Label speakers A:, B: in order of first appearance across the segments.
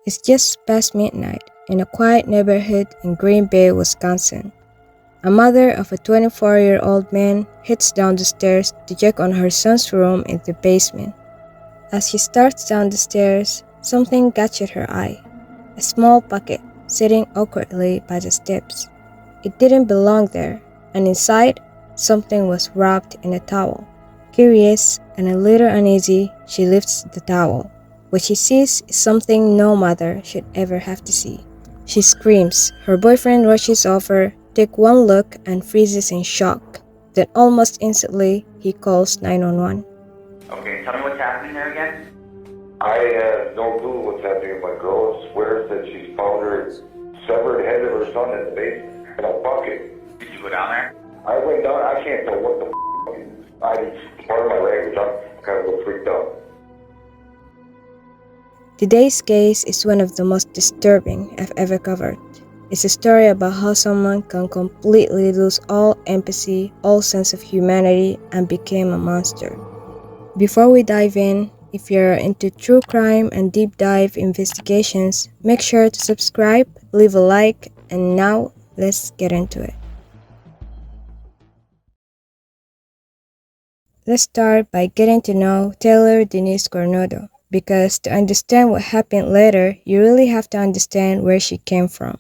A: It's just past midnight in a quiet neighborhood in Green Bay, Wisconsin. A mother of a 24-year-old man heads down the stairs to check on her son's room in the basement. As she starts down the stairs, something catches her eye. A small bucket sitting awkwardly by the steps. It didn't belong there, and inside, something was wrapped in a towel. Curious and a little uneasy, she lifts the towel. What she sees is something no mother should ever have to see. She screams. Her boyfriend rushes over, takes one look, and freezes in shock. Then almost instantly, he calls 911.
B: Okay, tell me what's happening there again?
C: I have no clue what's happening with my girl. Swears that she's found her severed head of her son in the basement in a bucket.
B: Did you go down there?
C: I went down. I can't tell what the pardon my language. I'm kind of a little freaked out.
A: Today's case is one of the most disturbing I've ever covered. It's a story about how someone can completely lose all empathy, all sense of humanity, and become a monster. Before we dive in, if you're into true crime and deep dive investigations, make sure to subscribe, leave a like, and now let's get into it. Let's start by getting to know Taylor Denise Coronado, because to understand what happened later, you really have to understand where she came from.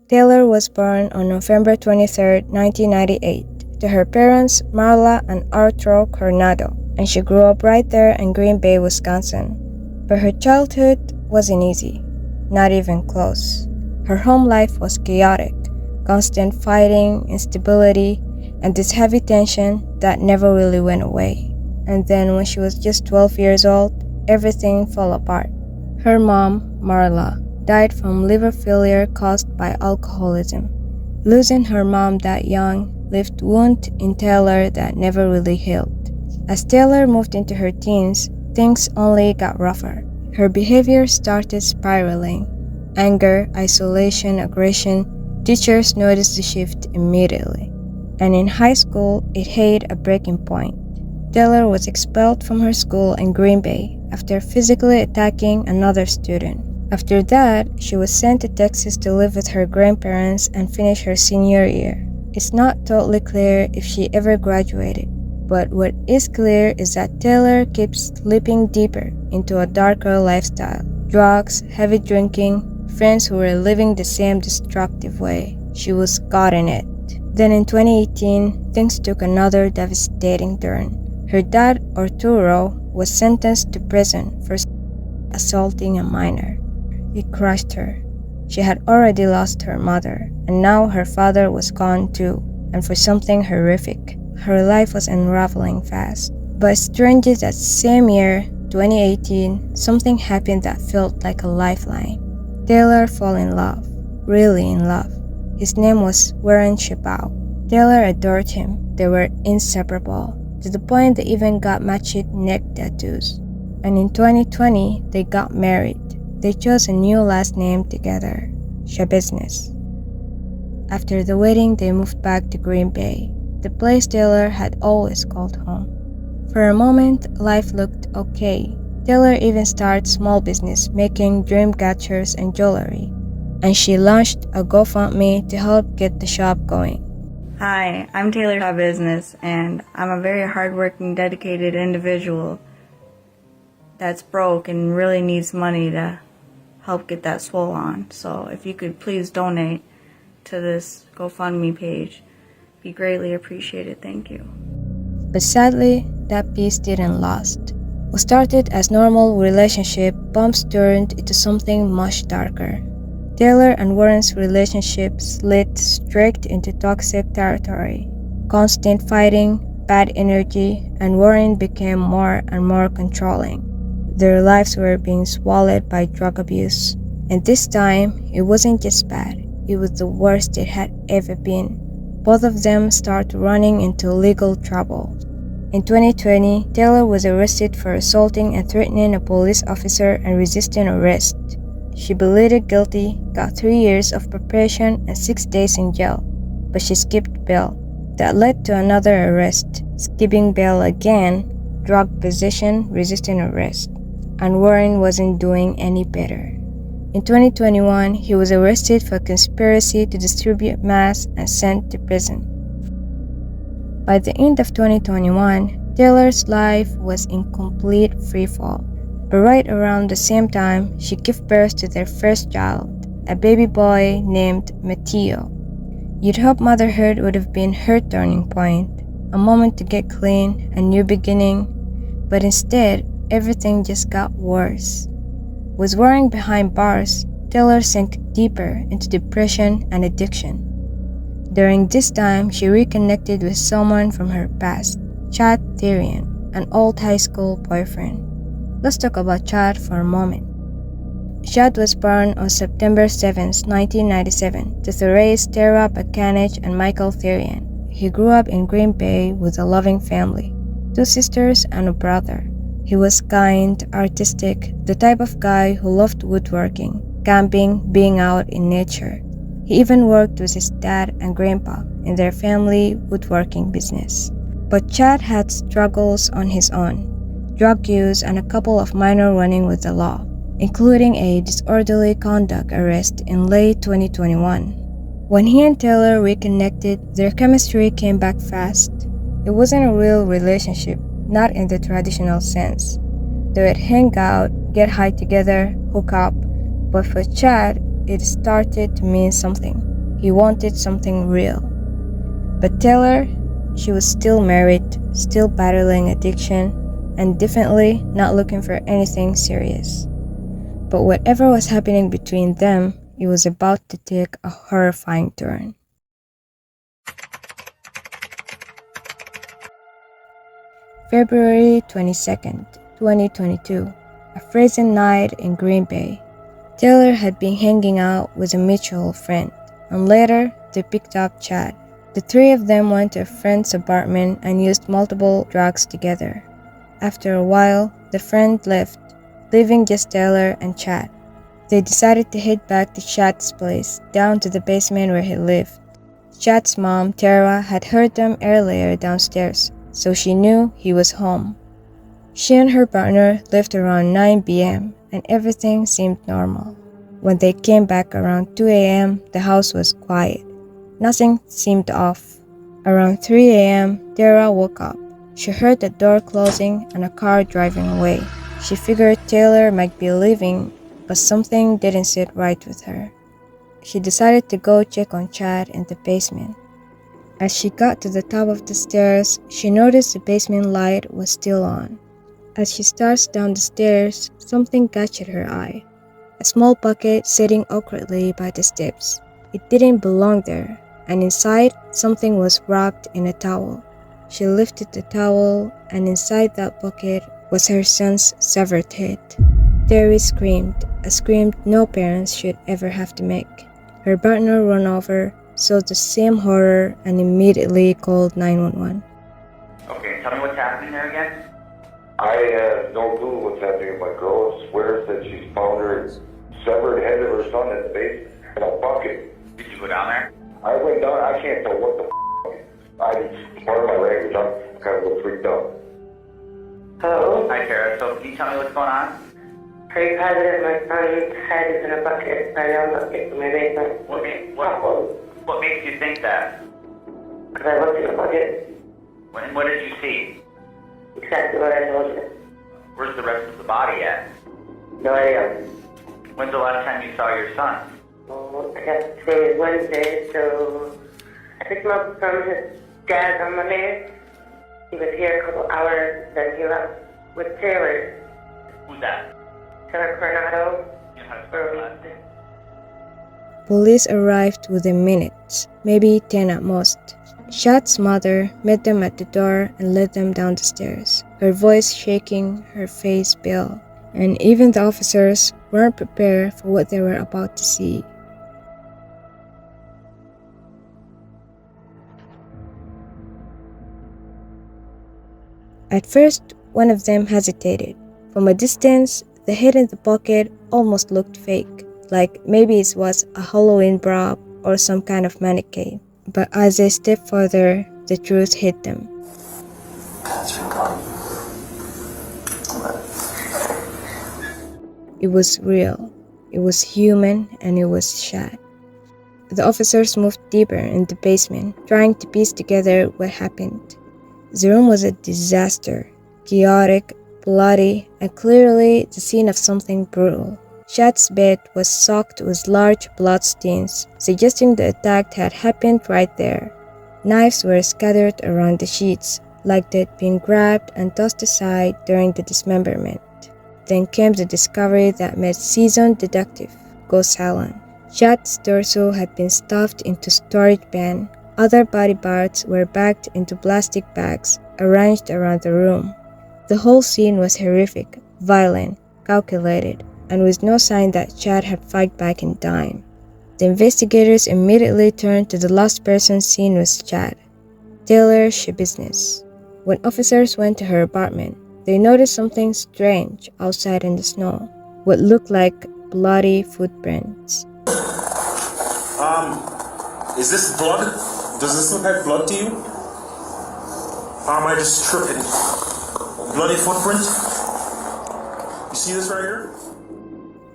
A: Taylor was born on November 23, 1998, to her parents Marla and Arturo Coronado, and she grew up right there in Green Bay, Wisconsin. But her childhood wasn't easy, not even close. Her home life was chaotic, constant fighting, instability, and this heavy tension that never really went away. And then when she was just 12 years old, everything fell apart. Her mom, Marla, died from liver failure caused by alcoholism. Losing her mom that young left a wound in Taylor that never really healed. As Taylor moved into her teens, things only got rougher. Her behavior started spiraling. Anger, isolation, aggression. Teachers noticed the shift immediately. And in high school, it hit a breaking point. Taylor was expelled from her school in Green Bay after physically attacking another student. After that, she was sent to Texas to live with her grandparents and finish her senior year. It's not totally clear if she ever graduated, but what is clear is that Taylor keeps slipping deeper into a darker lifestyle. Drugs, heavy drinking, friends who were living the same destructive way. She was caught in it. Then in 2018, things took another devastating turn. Her dad, Arturo, was sentenced to prison for assaulting a minor. It crushed her. She had already lost her mother, and now her father was gone too, and for something horrific. Her life was unraveling fast. But strangely that same year, 2018, something happened that felt like a lifeline. Taylor fell in love, really in love. His name was Warren Schabusiness. Taylor adored him. They were inseparable, to the point they even got matched neck tattoos. And in 2020, they got married. They chose a new last name together, Schabusiness. After the wedding, they moved back to Green Bay, the place Taylor had always called home. For a moment, life looked okay. Taylor even started small business making dream catchers and jewelry, and she launched a GoFundMe to help get the shop going.
D: Hi, I'm Taylor Schabusiness, and I'm a very hardworking, dedicated individual that's broke and really needs money to help get that swole on. So if you could please donate to this GoFundMe page, be greatly appreciated. Thank you.
A: But sadly, that peace didn't last. What started as normal relationship bumps turned into something much darker. Taylor and Warren's relationship slid straight into toxic territory. Constant fighting, bad energy, and Warren became more and more controlling. Their lives were being swallowed by drug abuse. And this time, it wasn't just bad, it was the worst it had ever been. Both of them started running into legal trouble. In 2020, Taylor was arrested for assaulting and threatening a police officer and resisting arrest. She pleaded guilty, got 3 years of probation and 6 days in jail, but she skipped bail. That led to another arrest, skipping bail again, drug possession, resisting arrest. And Warren wasn't doing any better. In 2021, he was arrested for conspiracy to distribute meth and sent to prison. By the end of 2021, Taylor's life was in complete freefall. But right around the same time, she gave birth to their first child, a baby boy named Matteo. You'd hope motherhood would have been her turning point, a moment to get clean, a new beginning, but instead, everything just got worse. With warring behind bars, Taylor sank deeper into depression and addiction. During this time, she reconnected with someone from her past, Shad Thyrion, an old high school boyfriend. Let's talk about Shad for a moment. Shad was born on September 7, 1997, to Therese Tara Bacanich and Michael Thyrion. He grew up in Green Bay with a loving family, 2 sisters and a brother. He was kind, artistic, the type of guy who loved woodworking, camping, being out in nature. He even worked with his dad and grandpa in their family woodworking business. But Chad had struggles on his own, drug use and a couple of minor run-ins with the law, including a disorderly conduct arrest in late 2021. When he and Taylor reconnected, their chemistry came back fast. It wasn't a real relationship, not in the traditional sense. They would hang out, get high together, hook up, but for Chad, it started to mean something. He wanted something real. But Taylor, she was still married, still battling addiction, and definitely not looking for anything serious. But whatever was happening between them, it was about to take a horrifying turn. February 22nd, 2022, a freezing night in Green Bay. Taylor had been hanging out with a mutual friend, and later they picked up Chad. The 3 of them went to a friend's apartment and used multiple drugs together. After a while, the friend left, leaving just Taylor and Chad. They decided to head back to Chad's place, down to the basement where he lived. Chad's mom, Tara, had heard them earlier downstairs, so she knew he was home. She and her partner left around 9 p.m. and everything seemed normal. When they came back around 2 a.m., the house was quiet. Nothing seemed off. Around 3 a.m., Tara woke up. She heard the door closing and a car driving away. She figured Taylor might be leaving, but something didn't sit right with her. She decided to go check on Chad in the basement. As she got to the top of the stairs, she noticed the basement light was still on. As she starts down the stairs, something catches her eye. A small bucket sitting awkwardly by the steps. It didn't belong there, and inside, something was wrapped in a towel. She lifted the towel, and inside that bucket was her son's severed head. Terry screamed, a scream no parents should ever have to make. Her partner ran over, saw the same horror, and immediately called 911.
B: Okay, tell me what's happening there again?
C: I have no clue what's happening with my girl. Swears that she's found her severed head of her son in the basement in a bucket.
B: Did you go down there?
C: I went down, I can't tell what the pardon my language, I'm kind of a little freaked out.
E: Hello?
B: Hi, Tara. So can you tell me what's going on?
E: Are you positive my son's head is in a bucket, a young bucket in my basement?
B: What makes you think that?
E: Because I looked in the bucket.
B: What did you see?
E: Exactly what I told you.
B: Where's the rest of the body at?
E: No idea.
B: When's the last time you saw your son?
E: Well, I guess today is Wednesday, so I picked him up from his dad's on Monday. He was here a couple hours, then he left with Taylor.
B: Who's that?
E: Taylor Coronado.
B: You know how to spell her last name?
A: Police arrived within minutes, maybe 10 at most. Shad's mother met them at the door and led them down the stairs, her voice shaking, her face pale, and even the officers weren't prepared for what they were about to see. At first, one of them hesitated. From a distance, the head in the bucket almost looked fake, like maybe it was a Halloween prop or some kind of mannequin. But as they stepped further, the truth hit them. It was real. It was human, and it was Shad. The officers moved deeper in the basement, trying to piece together what happened. The room was a disaster, chaotic, bloody, and clearly the scene of something brutal. Shad's bed was soaked with large bloodstains, suggesting the attack had happened right there. Knives were scattered around the sheets, like they'd been grabbed and tossed aside during the dismemberment. Then came the discovery that made seasoned detective go silent. Shad's torso had been stuffed into storage bin. Other body parts were packed into plastic bags, arranged around the room. The whole scene was horrific, violent, calculated, and with no sign that Shad had fight back in time. The investigators immediately turned to the last person seen with Shad, Taylor Schabusiness. When officers went to her apartment, they noticed something strange outside in the snow, what looked like bloody footprints.
F: Is this blood? Does this look like blood to you? Or am I just tripping? Bloody footprint? You see this right here?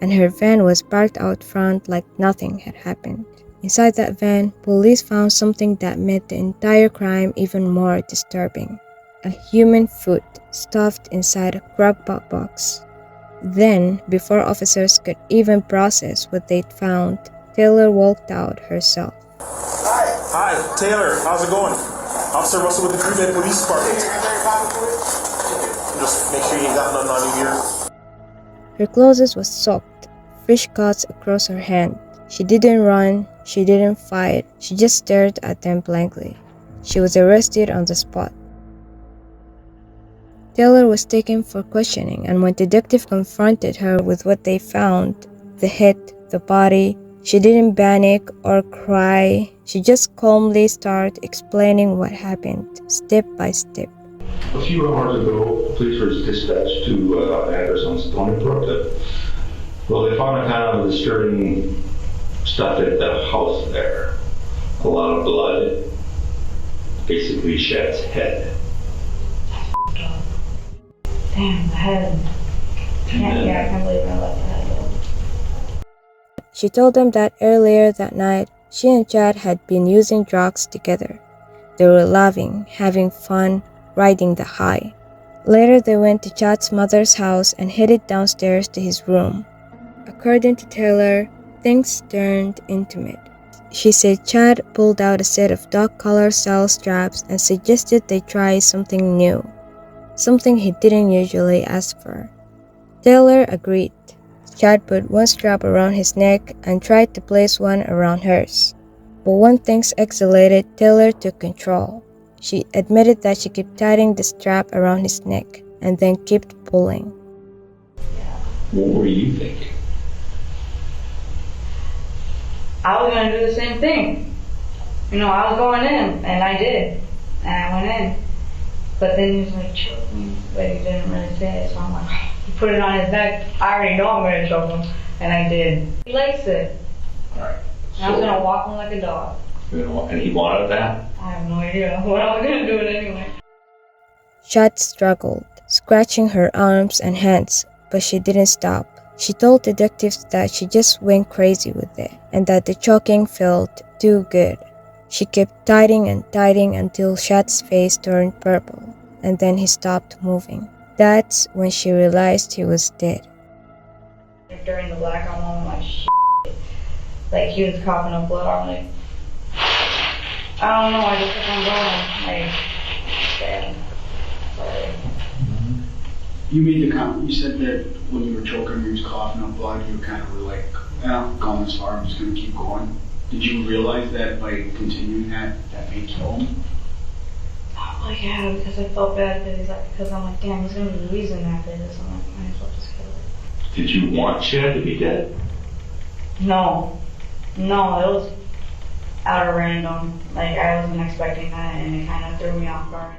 A: And her van was parked out front like nothing had happened. Inside that van, police found something that made the entire crime even more disturbing. A human foot stuffed inside a crock-pot box. Then, before officers could even process what they'd found, Taylor walked out herself.
F: Hi, Taylor. How's it going? Officer Russell with the Green Bay Police Department. Just make sure you ain't got nothing on you here.
A: Her clothes was soaked, fresh cuts across her hand. She didn't run, she didn't fight, she just stared at them blankly. She was arrested on the spot. Taylor was taken for questioning, and when detective confronted her with what they found, the head, the body, she didn't panic or cry. She just calmly started explaining what happened, step by step.
G: A few hours ago, police were dispatched to an address on Stony Brook. Well, they found a kind of disturbing stuff at the house there. A lot of blood, basically Shad's head.
D: Damn, the head. I can't believe I left the head alone.
A: She told them that earlier that night, she and Shad had been using drugs together. They were laughing, having fun, riding the high. Later, they went to Shad's mother's house and headed downstairs to his room. According to Taylor, things turned intimate. She said Shad pulled out a set of dog-collar style straps and suggested they try something new, something he didn't usually ask for. Taylor agreed. Shad put one strap around his neck and tried to place one around hers. But when things escalated, Taylor took control. She admitted that she kept tightening the strap around his neck and then kept pulling.
G: What were you thinking?
D: I was gonna do the same thing. I was going in, and I did. And I went in. But then he was like, choke me. But he didn't really say it, so I'm like, he put it on his neck. I already know I'm gonna choke him. And I did. He likes it.
G: Alright.
D: And I was gonna walk him like a dog.
G: And he wanted that?
D: I have no idea what I was gonna do it anyway.
A: Shad struggled, scratching her arms and hands, but she didn't stop. She told detectives that she just went crazy with it, and that the choking felt too good. She kept tightening and tightening until Shad's face turned purple, and then he stopped moving. That's when she realized he was dead.
D: During the blackout moment, like, shit. Like, he was coughing up blood. I'm like, I don't know, I just kept on going. Like, damn. Sorry.
H: You made the comment, you said that when you were choking, you was coughing up blood, you kind of were like, well, going this far, I'm just going to keep going. Did you realize that by continuing that may kill him?
D: Oh, yeah, because I felt bad because I'm like, damn, he's going to be losing after this. I'm like, might as well just kill him.
G: Did you want Shad to be dead?
D: No, it was out of random. Like, I wasn't expecting that, and it kind of threw me off guard.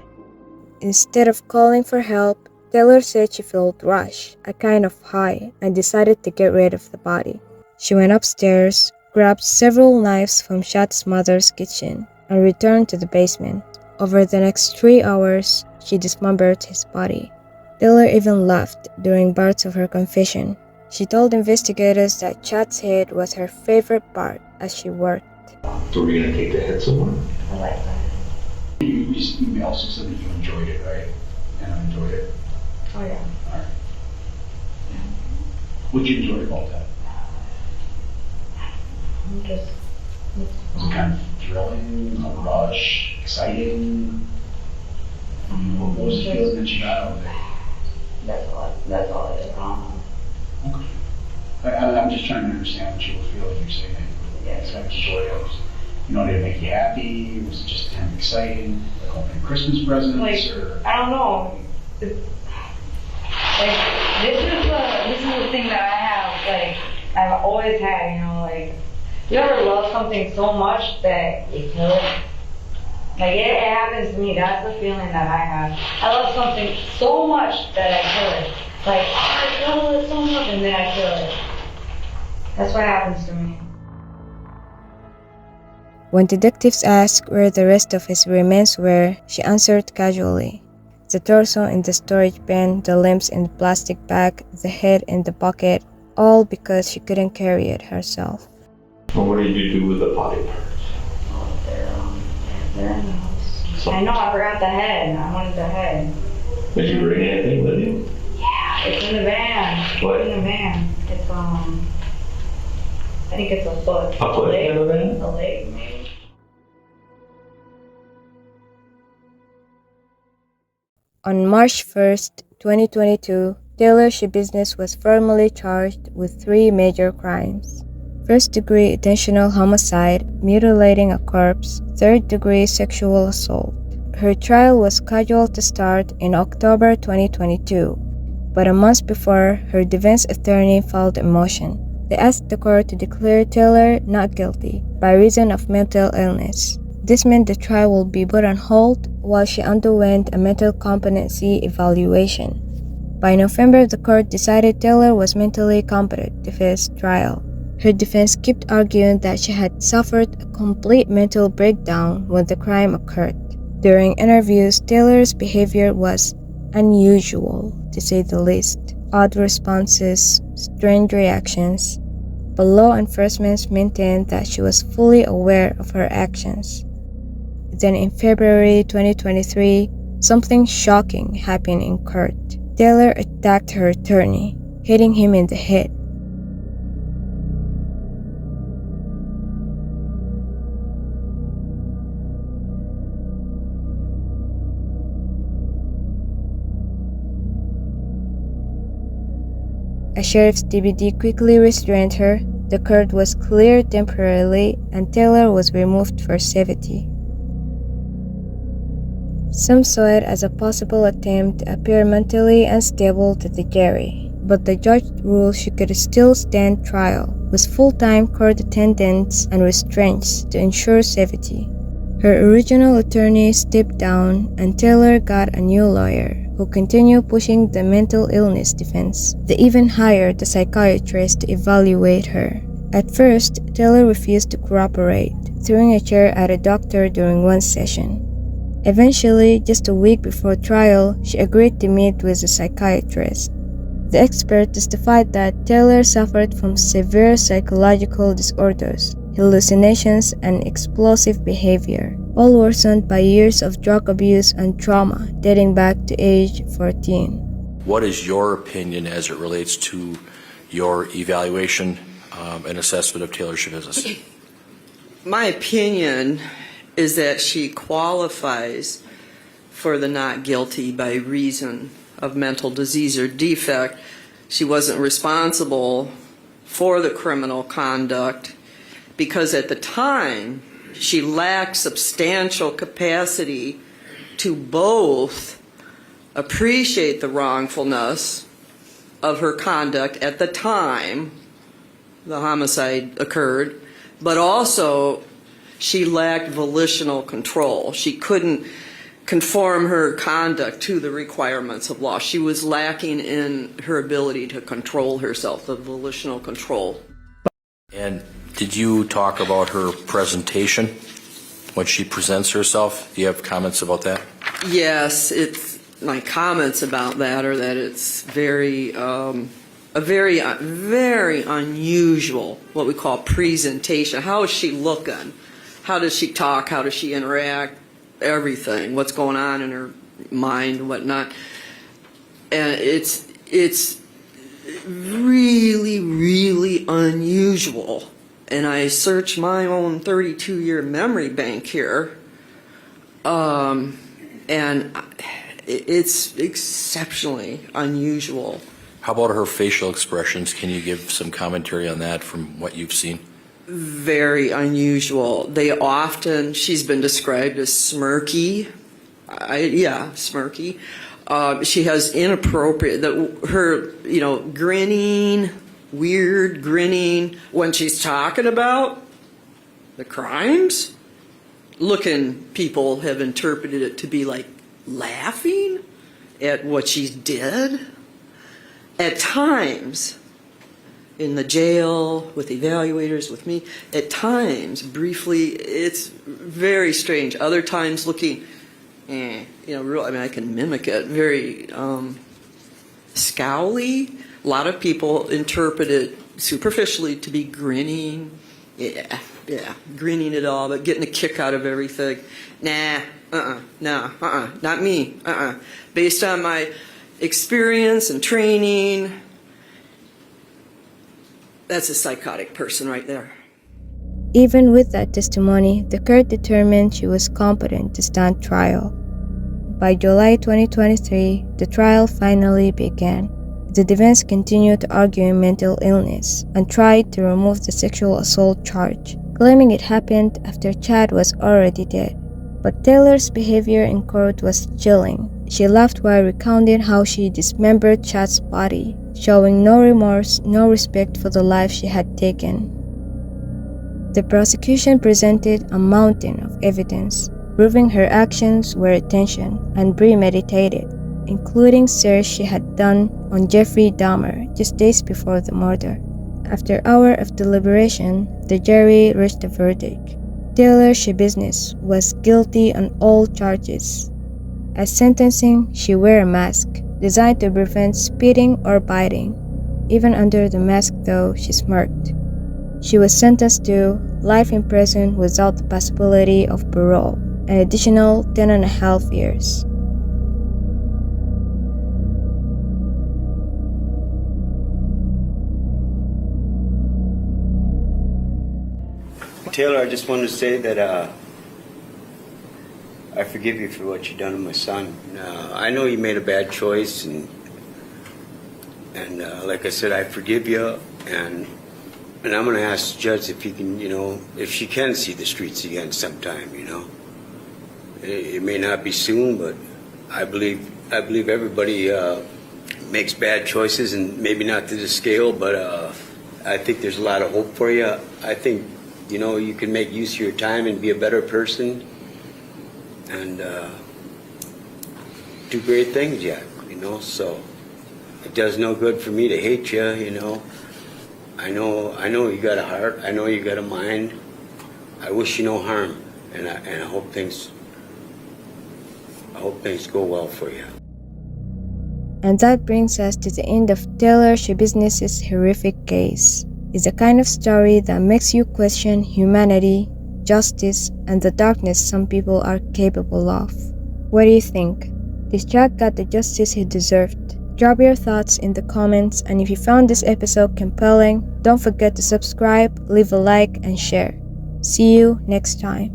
A: Instead of calling for help, Taylor said she felt rushed, a kind of high, and decided to get rid of the body. She went upstairs, grabbed several knives from Shad's mother's kitchen, and returned to the basement. Over the next 3 hours, she dismembered his body. Taylor even laughed during parts of her confession. She told investigators that Chad's head was her favorite part as she worked.
G: So we're gonna take the head somewhere?
E: I like that.
H: You also said that you enjoyed it, right? And I enjoyed it.
E: Oh, yeah.
H: All right. What'd you enjoy about that?
E: I'm just,
H: Was it kind of thrilling, a rush, exciting? What was the feeling that you got out of it?
E: that's all it is.
H: Okay. I'm just trying to understand what you were feeling. You're saying that you kind of enjoyed it. You know, did it make you happy? Was it just kind of exciting? Like opening Christmas presents?
D: Like,
H: or?
D: I don't know. Like, this is the thing that I have, like, I've always had, you know, like, you ever love something so much that you kill it? Like, it happens to me. That's the feeling that I have. I love something so much that I kill it. Like, I love it so much, and then I kill it. That's what happens to me.
A: When detectives asked where the rest of his remains were, she answered casually. The torso in the storage bin, the limbs in the plastic bag, the head in the bucket, all because she couldn't carry it herself.
G: Well, what did you do with the body parts?
D: They're in the house. I know, I forgot the head. I wanted the head.
G: Did you bring anything with you?
D: Yeah, it's in the van.
G: What?
D: It's in the van. It's, I think it's a foot.
G: A foot in the van?
D: A leg, maybe.
A: On March 1st, 2022, Taylor Schabusiness was formally charged with 3 major crimes. First-degree intentional homicide, mutilating a corpse, third-degree sexual assault. Her trial was scheduled to start in October 2022, but a month before, her defense attorney filed a motion. They asked the court to declare Taylor not guilty by reason of mental illness. This meant the trial will be put on hold while she underwent a mental competency evaluation. By November, the court decided Taylor was mentally competent to face trial. Her defense kept arguing that she had suffered a complete mental breakdown when the crime occurred. During interviews, Taylor's behavior was unusual, to say the least. Odd responses, strange reactions. But law enforcement maintained that she was fully aware of her actions. Then in February 2023, something shocking happened in court. Taylor attacked her attorney, hitting him in the head. A sheriff's deputy quickly restrained her. The court was cleared temporarily and Taylor was removed for safety. Some saw it as a possible attempt to appear mentally unstable to the jury, but the judge ruled she could still stand trial, with full-time court attendance and restraints to ensure safety. Her original attorney stepped down and Taylor got a new lawyer, who continued pushing the mental illness defense. They even hired a psychiatrist to evaluate her. At first, Taylor refused to cooperate, throwing a chair at a doctor during one session. Eventually, just a week before trial, she agreed to meet with a psychiatrist. The expert testified that Taylor suffered from severe psychological disorders, hallucinations, and explosive behavior, all worsened by years of drug abuse and trauma dating back to age 14.
I: What is your opinion as it relates to your evaluation and assessment of Taylor Schabusiness?
J: My opinion is that she qualifies for the not guilty by reason of mental disease or defect. She wasn't responsible for the criminal conduct because at the time she lacked substantial capacity to both appreciate the wrongfulness of her conduct at the time the homicide occurred, but also she lacked volitional control. She couldn't conform her conduct to the requirements of law. She was lacking in her ability to control herself, the volitional control.
I: And did you talk about her presentation when she presents herself? Do you have comments about that?
J: Yes, my comments about that are that it's very a very, very unusual, what we call presentation. How is she looking? How does she talk? How does she interact? Everything. What's going on in her mind and whatnot. And it's really, really unusual. And I searched my own 32-year memory bank here, and it's exceptionally unusual.
I: How about her facial expressions? Can you give some commentary on that from what you've seen?
J: Very unusual. She's been described as smirky. Smirky. She has inappropriate, grinning, weird grinning when she's talking about the crimes. People have interpreted it to be like laughing at what she did. At times, in the jail, with evaluators, with me, at times, briefly, it's very strange. Other times looking, I can mimic it, very scowly. A lot of people interpret it superficially to be grinning. Grinning at all, but getting a kick out of everything. Not me. Based on my experience and training, that's a psychotic person right there.
A: Even with that testimony, the court determined she was competent to stand trial. By July 2023, the trial finally began. The defense continued arguing mental illness and tried to remove the sexual assault charge, claiming it happened after Shad was already dead. But Taylor's behavior in court was chilling. She laughed while recounting how she dismembered Shad's body, showing no remorse, no respect for the life she had taken. The prosecution presented a mountain of evidence, proving her actions were intentional and premeditated, including search she had done on Jeffrey Dahmer just days before the murder. After hours of deliberation, the jury reached a verdict. Taylor Schabusiness was guilty on all charges. At sentencing, she wore a mask designed to prevent spitting or biting. Even under the mask, though, she smirked. She was sentenced to life in prison without the possibility of parole, an additional 10.5 years.
K: Taylor, I just wanted to say that I forgive you for what you done to my son. I know you made a bad choice, and like I said, I forgive you, and I'm going to ask the judge if he can, if she can see the streets again sometime. It may not be soon, but I believe everybody makes bad choices, and maybe not to this scale, but I think there's a lot of hope for you. I think you can make use of your time and be a better person and do great things yet, so it does no good for me to hate you, I know you got a heart, I know you got a mind. I wish you no harm, and I hope things go well for you.
A: And that brings us to the end of Taylor Schabusiness' horrific case. It's a kind of story that makes you question humanity, justice, and the darkness some people are capable of. What do you think? Did Shad got the justice he deserved? Drop your thoughts in the comments, and if you found this episode compelling, don't forget to subscribe, leave a like, and share. See you next time.